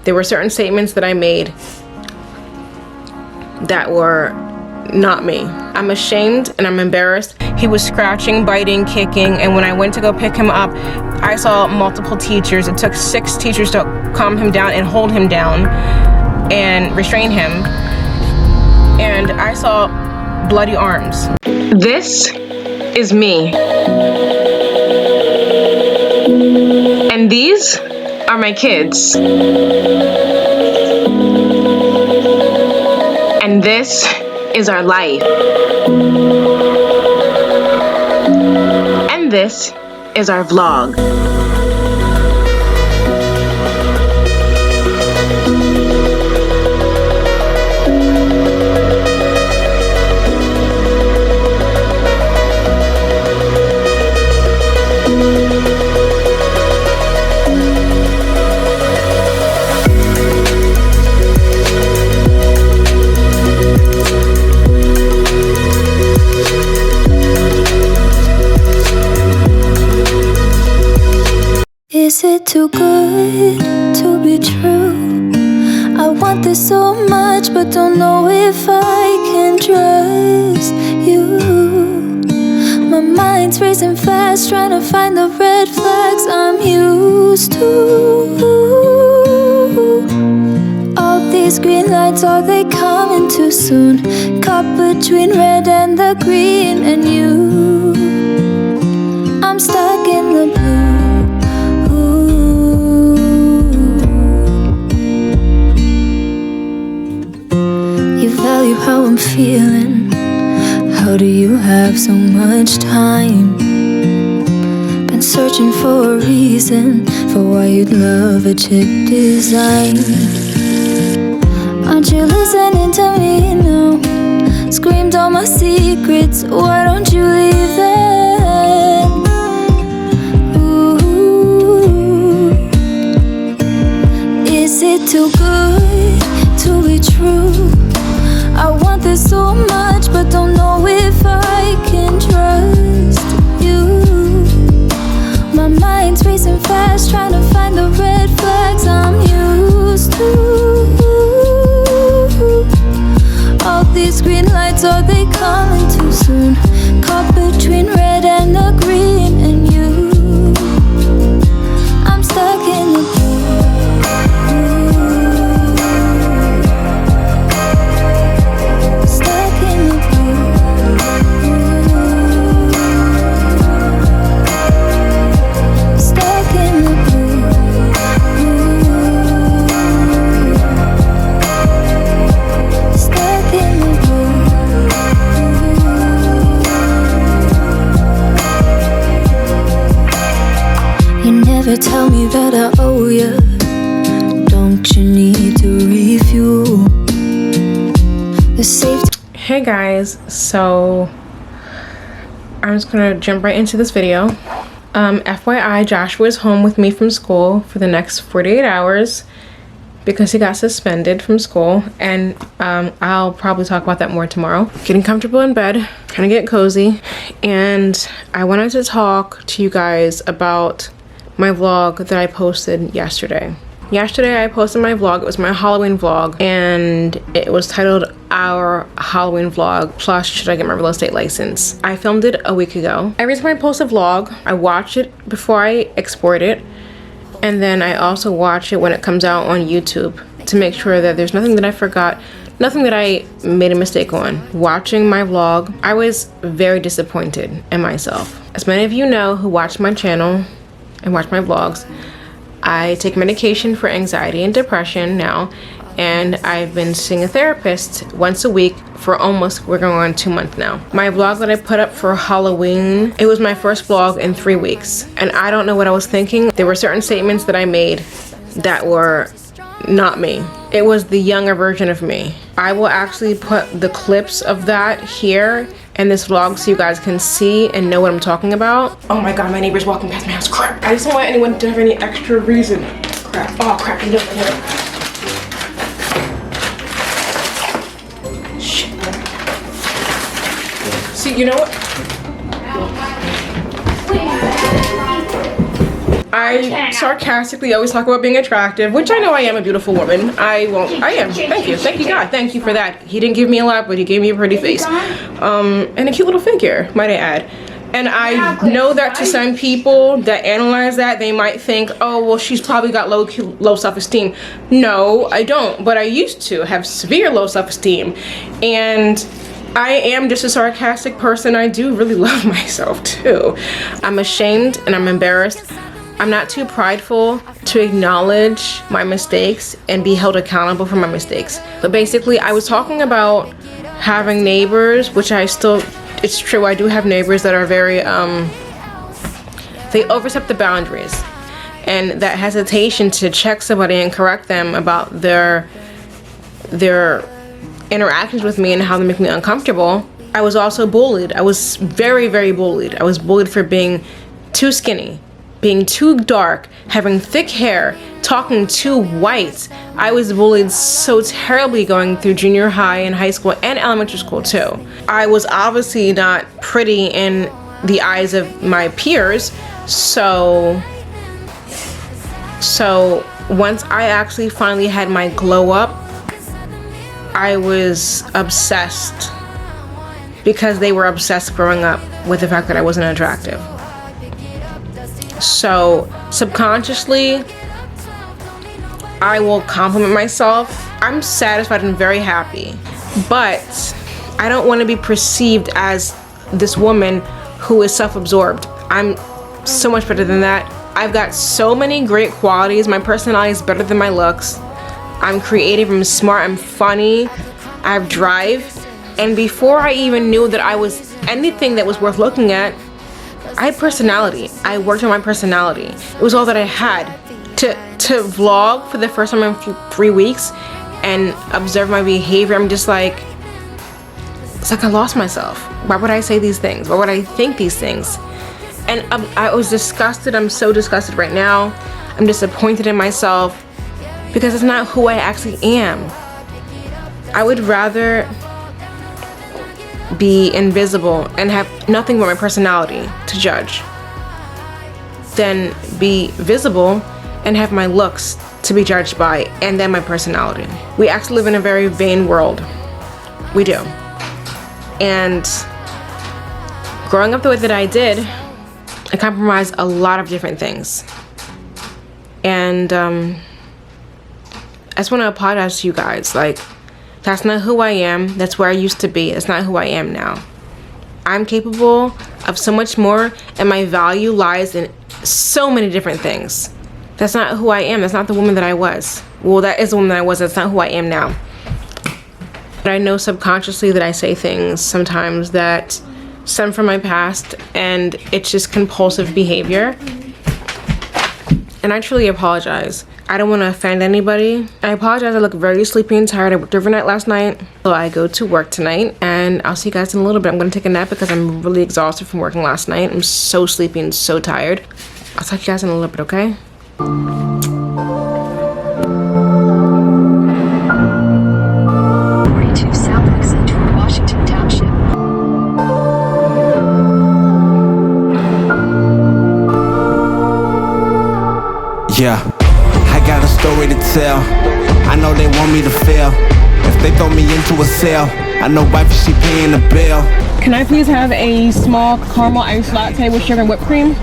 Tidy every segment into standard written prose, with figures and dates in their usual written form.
There were certain statements that I made that were not me. I'm ashamed and I'm embarrassed. He was scratching, biting, kicking, and when I went to go pick him up, I saw multiple teachers. It took 6 teachers to calm him down and hold him down and restrain him. And I saw bloody arms. This is me. And these are my kids. And this is our life. And this is our vlog. Is it too good to be true? I want this so much, but don't know if I can trust you. My mind's racing fast, trying to find the red flags I'm used to. All these green lights, are they coming too soon? Caught between red and the green and you. I'm stuck in the blue. Value how I'm feeling. How do you have so much time? Been searching for a reason for why you'd love a chick design. Aren't you listening to me now? Screamed all my secrets, why don't you leave them? Ooh. Is it too good to be true? I want this so much, but don't know if I can trust you. My mind's racing fast, trying to find the red flags I'm used to. All these green lights, are they coming too soon? Caught between red and the green and you. I'm stuck in the blue. Tell me that I owe you. Don't you need to refuel the safety? Hey guys, so I'm just gonna jump right into this video. FYI, Joshua is home with me from school for the next 48 hours because he got suspended from school, and I'll probably talk about that more tomorrow. Getting comfortable in bed, trying to get cozy, and I wanted to talk to you guys about my vlog that I posted yesterday. Yesterday I posted my vlog. It was my Halloween vlog, and it was titled Our Halloween Vlog plus Should I Get My Real Estate License. I filmed it a week ago. Every time I post a vlog, I watch it before I export it, and then I also watch it when it comes out on YouTube to make sure that there's nothing that I forgot, nothing that I made a mistake on. Watching my vlog, I was very disappointed in myself. As many of you know who watch my channel and watch my vlogs, I take medication for anxiety and depression now, and I've been seeing a therapist once a week for almost, we're going on 2 months now. My vlog that I put up for Halloween, it was my first vlog in 3 weeks, and I don't know what I was thinking. There were certain statements that I made that were not me. It was the younger version of me. I will actually put the clips of that here in this vlog so you guys can see and know what I'm talking about. Oh my god, my neighbor's walking past my house. Crap. I just don't want anyone to have any extra reason. Crap. Oh crap, he's over here. Shit. See, you know what? I sarcastically always talk about being attractive, which I know I am a beautiful woman. I am. Thank you. Thank you, God. Thank you for that. He didn't give me a lot, but he gave me a pretty face. And a cute little figure, might I add. And I know that to some people that analyze that, they might think, oh, well, she's probably got low self-esteem. No, I don't. But I used to have severe low self-esteem. And I am just a sarcastic person. I do really love myself, too. I'm ashamed and I'm embarrassed. I'm not too prideful to acknowledge my mistakes and be held accountable for my mistakes. But basically, I was talking about having neighbors, which it's true, I do have neighbors that are very, they overstep the boundaries. And that hesitation to check somebody and correct them about their interactions with me and how they make me uncomfortable. I was also bullied. I was very, very bullied. I was bullied for being too skinny, being too dark, having thick hair, talking too white. I was bullied so terribly going through junior high and high school and elementary school too. I was obviously not pretty in the eyes of my peers, so once I actually finally had my glow up, I was obsessed because they were obsessed growing up with the fact that I wasn't attractive. So subconsciously, I will compliment myself. I'm satisfied and very happy, but I don't want to be perceived as this woman who is self-absorbed. I'm so much better than that. I've got so many great qualities. My personality is better than my looks. I'm creative, I'm smart, I'm funny, I have drive. And before I even knew that I was anything that was worth looking at, I had personality. I worked on my personality. It was all that I had. To vlog for the first time in 3 weeks and observe my behavior, I'm just like, it's like I lost myself. Why would I say these things? Why would I think these things? And I was disgusted. I'm so disgusted right now. I'm disappointed in myself because it's not who I actually am. I would rather be invisible and have nothing but my personality to judge than be visible and have my looks to be judged by and then my personality. We actually live in a very vain world. We do. And growing up the way that I did, I compromised a lot of different things. And I just want to apologize to you guys. Like, that's not who I am. That's where I used to be. It's not who I am now. I'm capable of so much more, and my value lies in so many different things. That's not who I am. That's not the woman that I was. Well, that is the woman that I was. That's not who I am now. But I know subconsciously that I say things sometimes that stem from my past, and it's just compulsive behavior. And I truly apologize. I don't want to offend anybody. I apologize. I look very sleepy and tired. I worked overnight last night. So I go to work tonight, and I'll see you guys in a little bit. I'm going to take a nap because I'm really exhausted from working last night. I'm so sleepy and so tired. I'll talk to you guys in a little bit, okay? Yeah, I got a story to tell. I know they want me to fail. If they throw me into a cell, I know wife, she paying the bill. Can I please have a small caramel iced latte with sugar and whipped cream?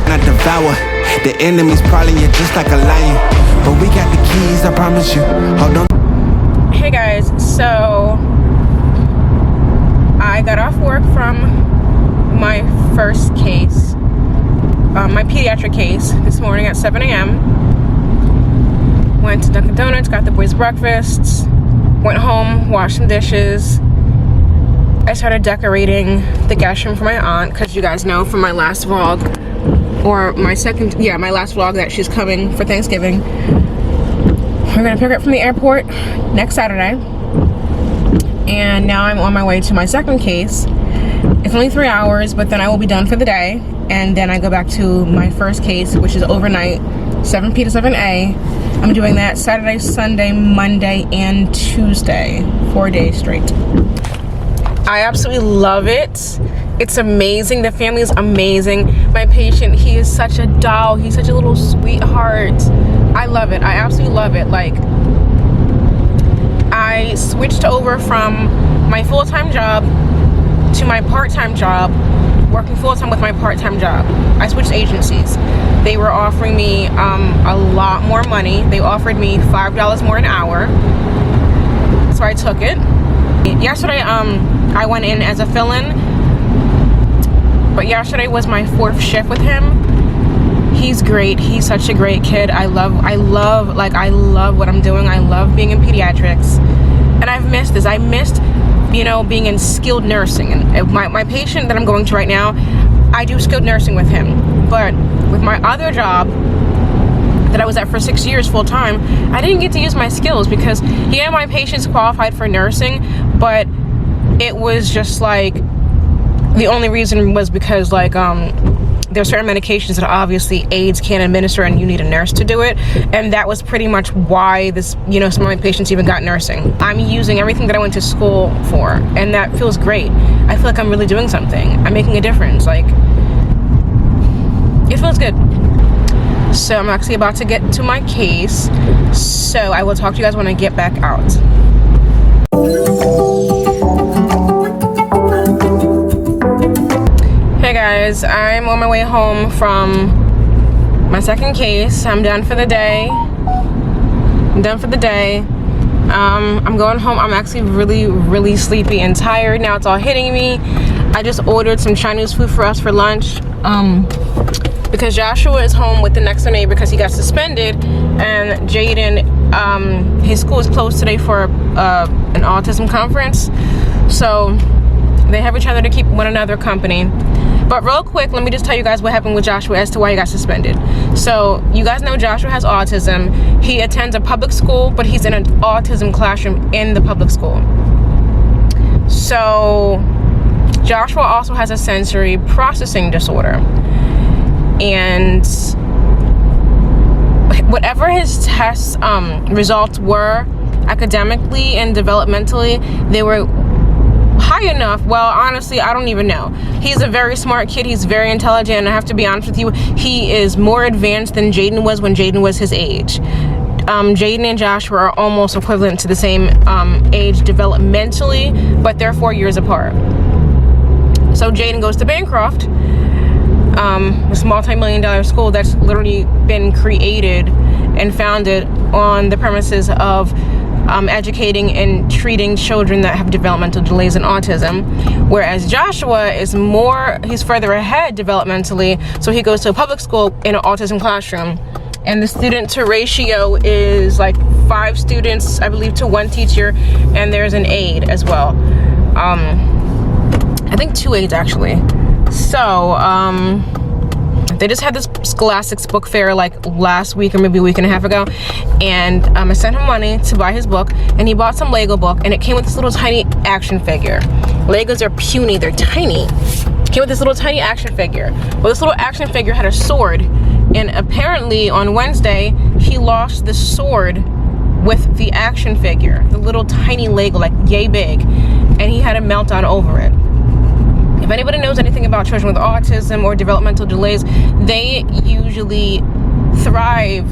I devour. The enemy's prowling you just like a lion. But we got the keys, I promise you. Hold on. Hey guys, so I got off work from my first case. My pediatric case this morning at 7 a.m. Went to Dunkin' Donuts, got the boys breakfast, went home, washed some dishes. I started decorating the guest room for my aunt, because you guys know from my last vlog, or my last vlog, that she's coming for Thanksgiving. We're gonna pick her up from the airport next Saturday. And now I'm on my way to my second case. It's only 3 hours, but then I will be done for the day. And then I go back to my first case, which is overnight, 7 p to 7 a. I'm doing that Saturday, Sunday, Monday, and Tuesday, 4 days straight. I absolutely love it. It's amazing. The family is amazing. My patient, he is such a doll. He's such a little sweetheart. I love it. I absolutely love it. Like, I switched over from my full-time job to my part-time job, working full-time with my part-time job. I switched agencies. They were offering me a lot more money. They offered me $5 more an hour, so I took it. Yesterday, I went in as a fill-in, but yesterday was my 4th shift with him. He's great. He's such a great kid. I love what I'm doing. I love being in pediatrics, and I've missed this. I missed, you know, being in skilled nursing. And my patient that I'm going to right now, I do skilled nursing with him. But with my other job that I was at for 6 years full time, I didn't get to use my skills because my patients qualified for nursing, but it was just like, the only reason was because like there are certain medications that obviously aides can't administer and you need a nurse to do it, and that was pretty much why this, you know, some of my patients even got nursing. I'm using everything that I went to school for, and that feels great. I feel like I'm really doing something. I'm making a difference. Like, it feels good. So I'm actually about to get to my case, so I will talk to you guys when I get back out. Hey guys, I'm on my way home from my second case. I'm done for the day. I'm going home. I'm actually really sleepy and tired now. It's all hitting me. I just ordered some Chinese food for us for lunch because Joshua is home with the next door neighbor because he got suspended, and Jaden, his school is closed today for an autism conference, so they have each other to keep one another company. But real quick, let me just tell you guys what happened with Joshua as to why he got suspended. So you guys know Joshua has autism. He attends a public school, but he's in an autism classroom in the public school. So Joshua also has a sensory processing disorder. And whatever his test results were, academically and developmentally, they were high enough. Well, honestly, I don't even know. He's a very smart kid. He's very intelligent, and I have to be honest with you, he is more advanced than Jaden was when Jaden was his age. Jaden and Joshua are almost equivalent to the same age developmentally, but they're 4 years apart. So Jaden goes to Bancroft, this multi-million-dollar school that's literally been created and founded on the premises of educating and treating children that have developmental delays and autism, whereas Joshua is he's further ahead developmentally, so he goes to a public school in an autism classroom, and the student to ratio is like 5 students, I believe, to 1 teacher, and there's an aide as well. I think 2 aides actually. So they just had this Scholastics book fair like last week or maybe a week and a half ago, and I sent him money to buy his book, and he bought some Lego book, and it came with this little tiny action figure. Legos are puny, they're tiny. It came with this little tiny action figure. Well, this little action figure had a sword, and apparently on Wednesday he lost the sword with the action figure, the little tiny Lego, like yay big, and he had a meltdown over it. If anybody knows anything about children with autism or developmental delays, they usually thrive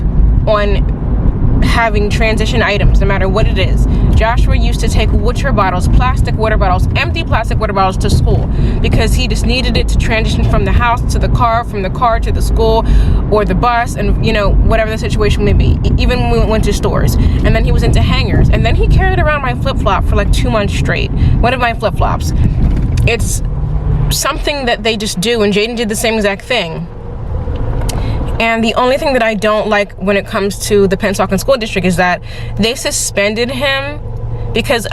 on having transition items, no matter what it is. Joshua used to take water bottles, plastic water bottles, empty plastic water bottles to school because he just needed it to transition from the house to the car, from the car to the school or the bus, and, you know, whatever the situation may be, even when we went to stores. And then he was into hangers, and then he carried around my flip-flop for like 2 months straight. One of my flip-flops. It's something that they just do, and Jaden did the same exact thing. And the only thing that I don't like when it comes to the Pennsauken School District is that they suspended him because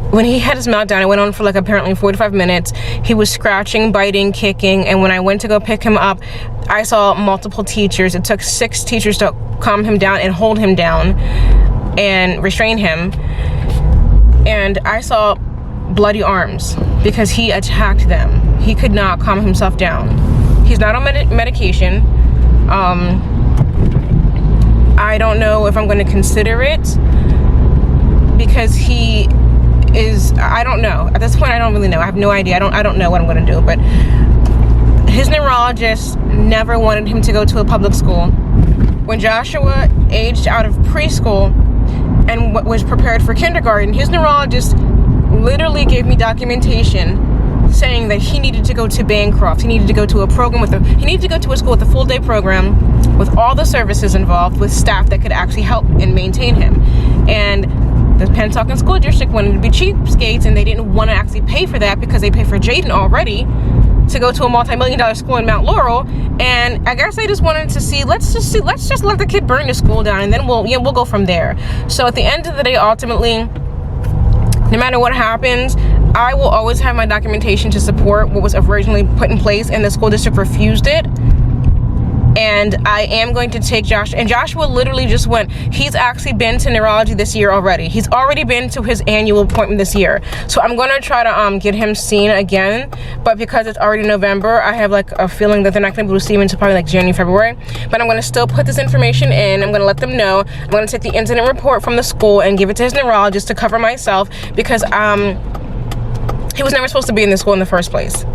when he had his meltdown, it went on for like apparently 45 minutes. He was scratching, biting, kicking, and when I went to go pick him up, I saw multiple teachers. It took 6 teachers to calm him down and hold him down and restrain him. And I saw bloody arms because he attacked them. He could not calm himself down. He's not on medication. I don't know if I'm going to consider it because he is, I don't know. At this point, I don't really know. I have no idea. I don't know what I'm gonna do, but his neurologist never wanted him to go to a public school. When Joshua aged out of preschool and was prepared for kindergarten, his neurologist literally gave me documentation saying that he needed to go to Bancroft. He needed to go to a program he needed to go to a school with a full day program with all the services involved, with staff that could actually help and maintain him. And the Pennsauken School District wanted to be cheapskates, and they didn't want to actually pay for that because they pay for Jaden already to go to a multi-million-dollar school in Mount Laurel. And I guess they just wanted to see, let's just let the kid burn the school down, and then we'll go from there. So at the end of the day, ultimately, no matter what happens, I will always have my documentation to support what was originally put in place, and the school district refused it. And I am going to take Josh, and Joshua literally just went. He's actually been to neurology this year already. He's already been to his annual appointment this year. So I'm gonna try to get him seen again, but because it's already November, I have like a feeling that they're not gonna be able to see him until probably like January, February. But I'm gonna still put this information in. I'm gonna let them know. I'm gonna take the incident report from the school and give it to his neurologist to cover myself, because he was never supposed to be in this school in the first place.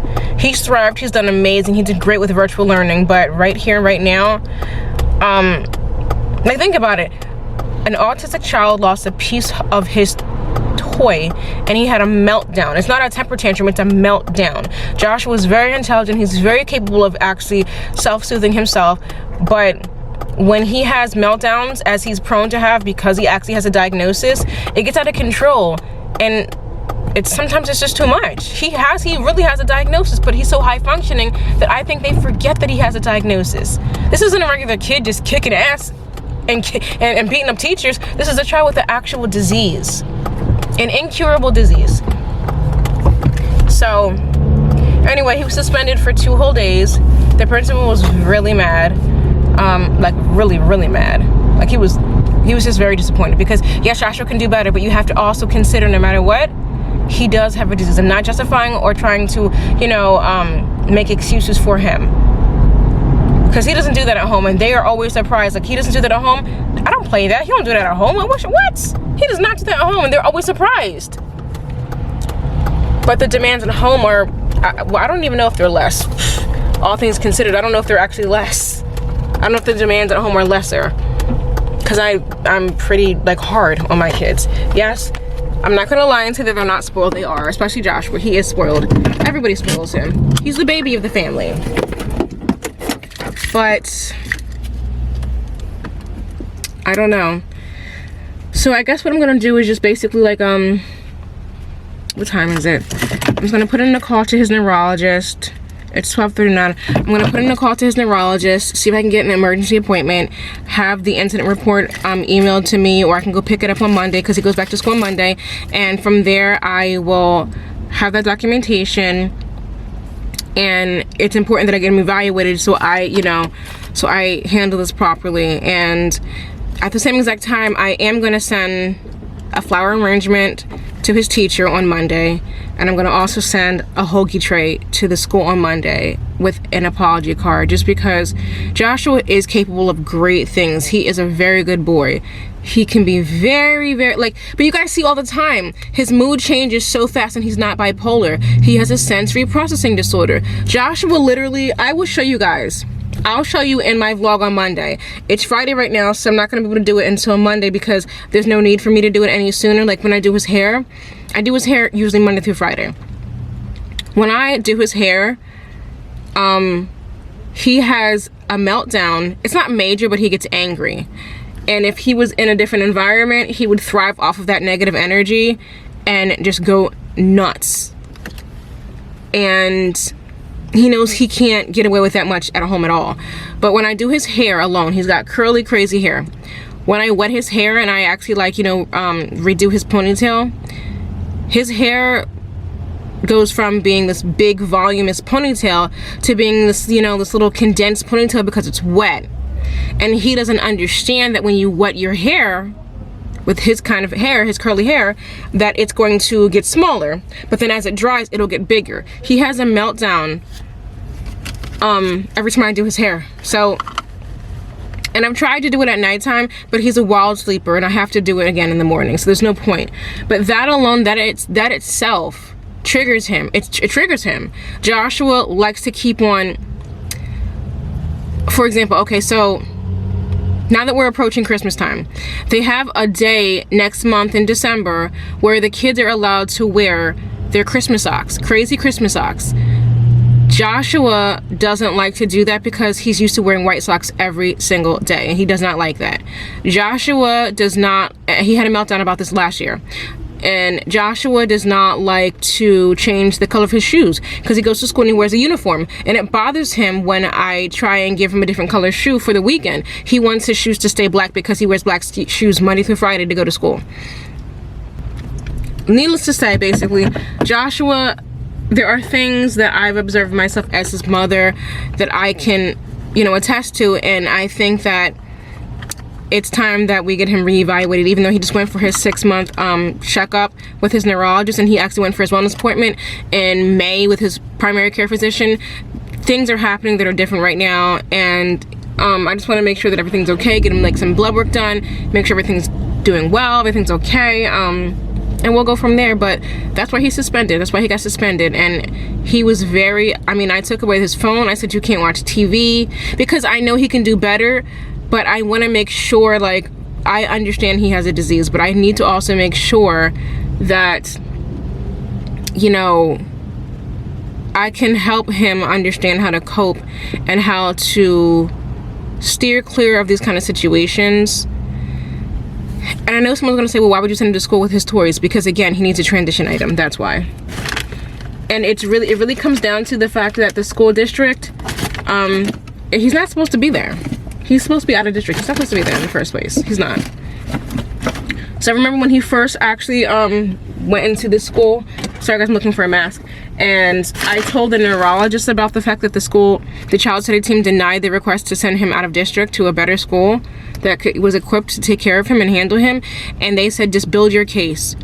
He's thrived, he's done amazing, he did great with virtual learning, but right here, right now, like, think about it. An autistic child lost a piece of his toy and he had a meltdown. It's not a temper tantrum, it's a meltdown. Joshua was very intelligent, he's very capable of actually self-soothing himself, but when he has meltdowns, as he's prone to have because he actually has a diagnosis, it gets out of control, and sometimes it's just too much. He really has a diagnosis, but he's so high functioning that I think they forget that he has a diagnosis. This isn't a regular kid just kicking ass and beating up teachers. This is a child with an actual disease, an incurable disease. So anyway, he was suspended for 2 whole days. The principal was really mad, like really mad. Like he was just very disappointed, because yes, Joshua can do better, but you have to also consider, no matter what, he does have a disease. I'm not justifying or trying to, make excuses for him, because he doesn't do that at home, and they are always surprised. Like, he doesn't do that at home. I don't play that. He don't do that at home. What? He does not do that at home, and they're always surprised. But the demands at home are, I don't even know if they're less. All things considered, I don't know if they're actually less. I don't know if the demands at home are lesser, because I'm pretty like hard on my kids. Yes, I'm not gonna lie and say that they're not spoiled. They are, especially Joshua. He is spoiled. Everybody spoils him. He's the baby of the family. But I don't know. So I guess what I'm gonna do is just basically like what time is it? I'm just gonna put in a call to his neurologist. It's 12:39. I'm gonna put in a call to his neurologist, see if I can get an emergency appointment, have the incident report emailed to me, or I can go pick it up on Monday, because he goes back to school on Monday. And from there, I will have that documentation. And it's important that I get him evaluated, so I handle this properly. And at the same exact time, I am gonna send a flower arrangement to his teacher on Monday, and I'm gonna also send a hoagie tray to the school on Monday with an apology card, just because Joshua is capable of great things. He is a very good boy. He can be very but you guys see all the time, his mood changes so fast, and he's not bipolar. He has a sensory processing disorder. Joshua literally, I will show you guys. I'll show you in my vlog on Monday. It's Friday right now, so I'm not gonna be able to do it until Monday, because there's no need for me to do it any sooner. Like when I do his hair, I do his hair usually Monday through Friday. When I do his hair, he has a meltdown. It's not major, but he gets angry. And if he was in a different environment, he would thrive off of that negative energy and just go nuts. And he knows he can't get away with that much at home at all. But when I do his hair alone, he's got curly, crazy hair. When I wet his hair and I actually redo his ponytail, his hair goes from being this big voluminous ponytail to being this, this little condensed ponytail, because it's wet. And he doesn't understand that when you wet your hair with his kind of hair, his curly hair, that it's going to get smaller, but then as it dries, it'll get bigger. He has a meltdown every time I do his hair. So And I've tried to do it at nighttime, but he's a wild sleeper and I have to do it again in the morning, so there's no point. But that alone, that itself triggers him. It triggers him. Joshua likes to keep on, for example, okay, so now that we're approaching Christmas time, they have a day next month in December where the kids are allowed to wear their Christmas socks, crazy Christmas socks. Joshua doesn't like to do that because he's used to wearing white socks every single day, and he does not like that. Joshua does not, he had a meltdown about this last year. And Joshua does not like to change the color of his shoes because he goes to school and he wears a uniform. And it bothers him when I try and give him a different color shoe for the weekend. He wants his shoes to stay black because he wears black shoes Monday through Friday to go to school. Needless to say, basically, Joshua, there are things that I've observed myself as his mother that I can, you know, attest to. And I think that it's time that we get him reevaluated, even though he just went for his 6-month checkup with his neurologist, and he actually went for his wellness appointment in May with his primary care physician. Things are happening that are different right now, and I just want to make sure that everything's okay, get him like some blood work done, make sure everything's doing well, everything's okay, and we'll go from there. But that's why he's suspended. That's why he got suspended. And he was very, I mean, I took away his phone. I said, you can't watch TV, because I know he can do better. But I want to make sure, like, I understand he has a disease, but I need to also make sure that, you know, I can help him understand how to cope and how to steer clear of these kind of situations. And I know someone's going to say, well, why would you send him to school with his toys? Because, again, he needs a transition item. That's why. And it really comes down to the fact that the school district, he's not supposed to be there. He's supposed to be out of district. He's not supposed to be there in the first place. He's not. So I remember when he first actually went into the school. Sorry guys, I'm looking for a mask. And I told the neurologist about the fact that the child study team denied the request to send him out of district to a better school that was equipped to take care of him and handle him. And they said, just build your case.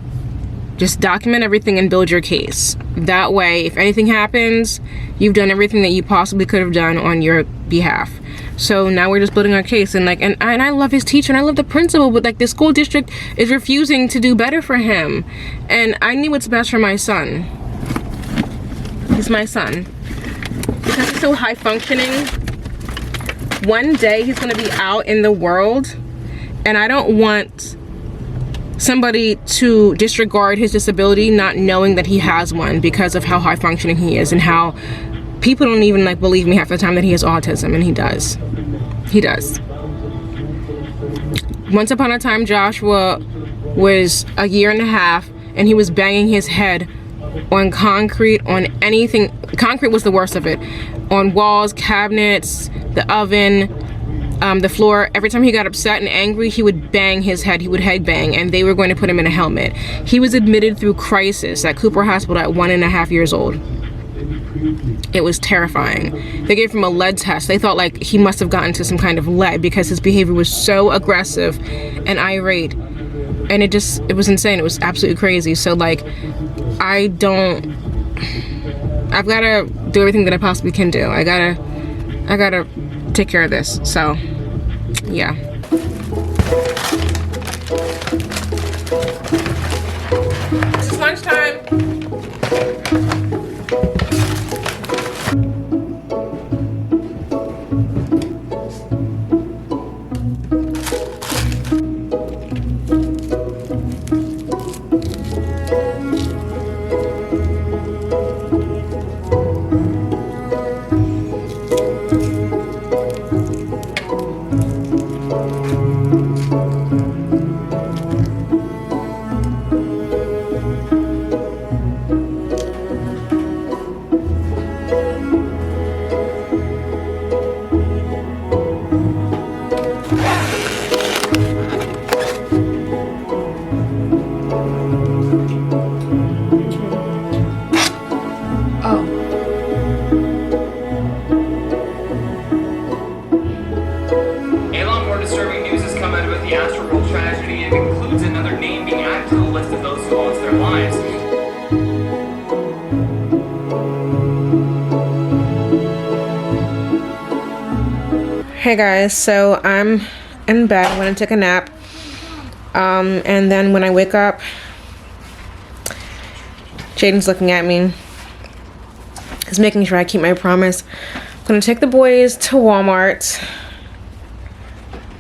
Just document everything and build your case. That way, if anything happens, you've done everything that you possibly could have done on your behalf. So now we're just building our case, and I love his teacher and I love the principal, but like the school district is refusing to do better for him. And I need what's best for my son. He's my son. Because he's so high functioning, one day he's gonna be out in the world, and I don't want somebody to disregard his disability not knowing that he has one because of how high functioning he is, and how people don't even like believe me half the time that he has autism, and he does. He does. Once upon a time, Joshua was a year and a half, and he was banging his head on concrete, on anything. Concrete was the worst of it. On walls, cabinets, the oven, the floor. Every time he got upset and angry, he would bang his head. He would head bang, and they were going to put him in a helmet. He was admitted through crisis at Cooper Hospital at 1.5 years old. It was terrifying. They gave him a lead test. They thought like he must have gotten to some kind of lead because his behavior was so aggressive and irate. And it was insane. It was absolutely crazy. So like, I've gotta do everything that I possibly can do. I gotta take care of this. So, yeah. This is lunchtime. Hey guys, so I'm in bed. I'm gonna take a nap. And then when I wake up, Jaden's looking at me. He's making sure I keep my promise. I'm gonna take the boys to Walmart,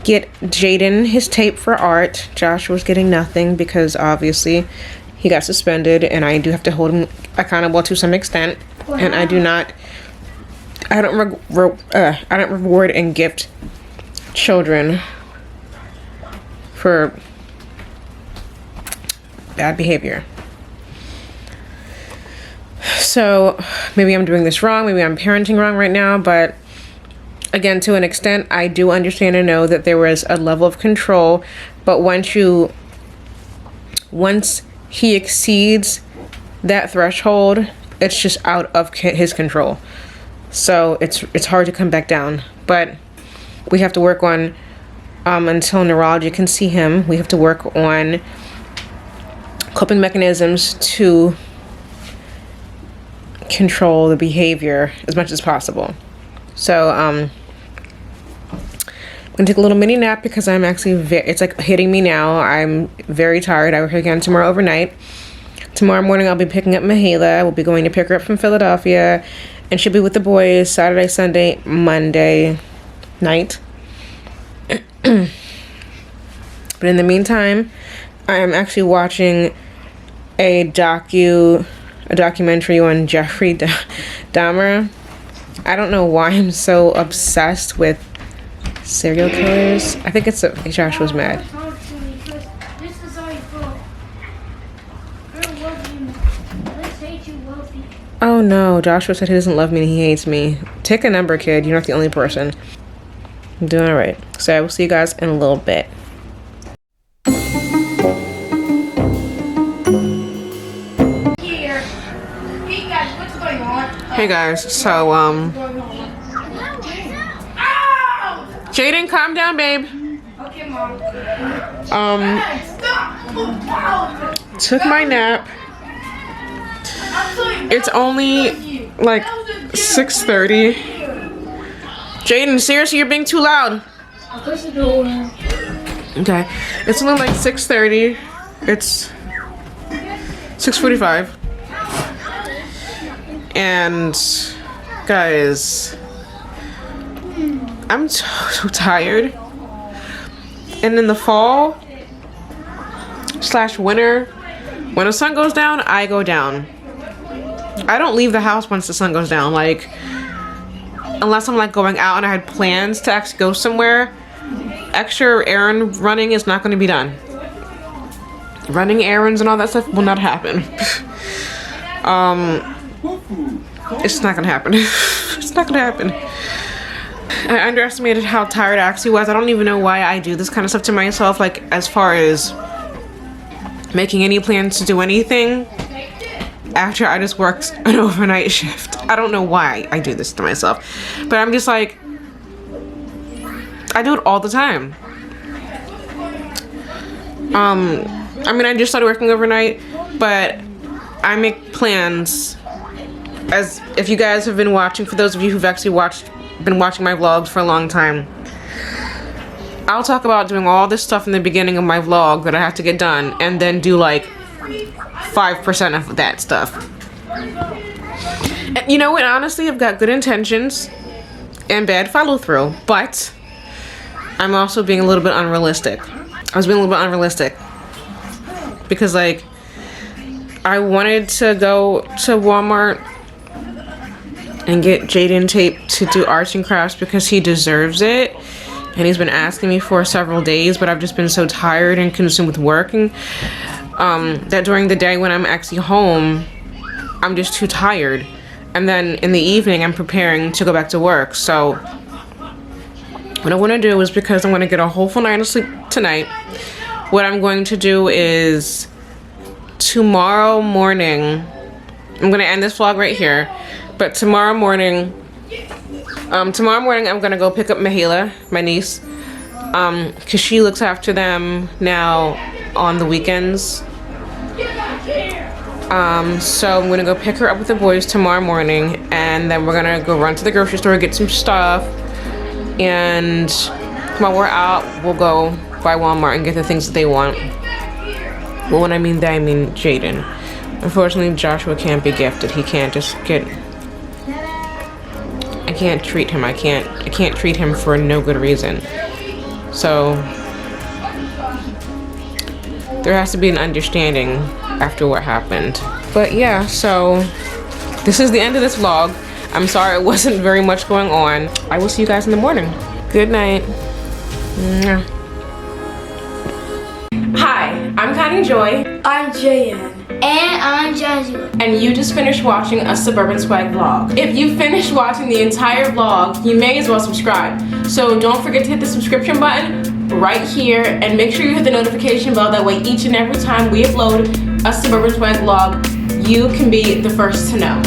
get Jaden his tape for art. Joshua's getting nothing because obviously he got suspended, and I do have to hold him accountable to some extent. And I don't reward and gift children for bad behavior. So maybe I'm doing this wrong, maybe I'm parenting wrong right now, but again, to an extent, I do understand and know that there was a level of control, but once he exceeds that threshold, it's just out of his control. So it's hard to come back down, but we have to work on, until neurology can see him, we have to work on coping mechanisms to control the behavior as much as possible. So I'm gonna take a little mini nap because I'm actually it's like hitting me now. I'm very tired. I work again tomorrow overnight. Tomorrow morning I'll be picking up Mahela. We'll be going to pick her up from Philadelphia, and she'll be with the boys Saturday, Sunday, Monday night. But in the meantime, I am actually watching a documentary on Jeffrey Dahmer. I don't know why I'm so obsessed with serial killers. I think it's Josh was mad. Oh no, Joshua said he doesn't love me and he hates me. Take a number, kid. You're not the only person. I'm doing alright. So I will see you guys in a little bit. Hey guys, so Jaden, calm down, babe. Okay, Mom. Took my nap. It's only like 6:30. Jaden, seriously, you're being too loud. Okay, it's only like 6:30. It's 6:45. And guys, I'm so tired. And in the fall / winter, when the sun goes down, I go down. I don't leave the house once the sun goes down, like unless I'm like going out and I had plans to actually go somewhere. Extra errand running is not going to be done. Running errands and all that stuff will not happen. It's not gonna happen. It's not gonna happen. I underestimated how tired I actually was. I don't even know why I do this kind of stuff to myself, like as far as making any plans to do anything after I just worked an overnight shift. I don't know why I do this to myself, but I'm just like, I do it all the time. I mean, I just started working overnight, but I make plans. As if you guys have been watching, for those of you who've actually been watching my vlogs for a long time, I'll talk about doing all this stuff in the beginning of my vlog that I have to get done, and then do like 5% of that stuff. And you know what, honestly, I've got good intentions and bad follow through, but I'm also being a little bit unrealistic. I was being a little bit unrealistic because like I wanted to go to Walmart and get Jaden tape to do arts and crafts because he deserves it, and he's been asking me for several days, but I've just been so tired and consumed with working that during the day when I'm actually home, I'm just too tired, and then in the evening I'm preparing to go back to work. So what I want to do is, because I'm going to get a whole full night of sleep tonight, what I'm going to do is tomorrow morning, I'm going to end this vlog right here. But tomorrow morning I'm gonna go pick up Mahela, my niece, because she looks after them now on the weekends. So I'm gonna go pick her up with the boys tomorrow morning, and then we're gonna go run to the grocery store, get some stuff, and while we're out, we'll go by Walmart and get the things that they want. Well, when I mean that, I mean Jaden. Unfortunately, Joshua can't be gifted. He can't just get... I can't treat him. I can't treat him for no good reason. So there has to be an understanding after what happened. But yeah, so this is the end of this vlog. I'm sorry it wasn't very much going on. I will see you guys in the morning. Good night. Mwah. Hi, I'm Connie Joy. I'm Jayan. And I'm Joshua. And you just finished watching a Suburban Swag vlog. If you finished watching the entire vlog, you may as well subscribe. So don't forget to hit the subscription button right here and make sure you hit the notification bell. That way each and every time we upload a Suburban Swag vlog, you can be the first to know.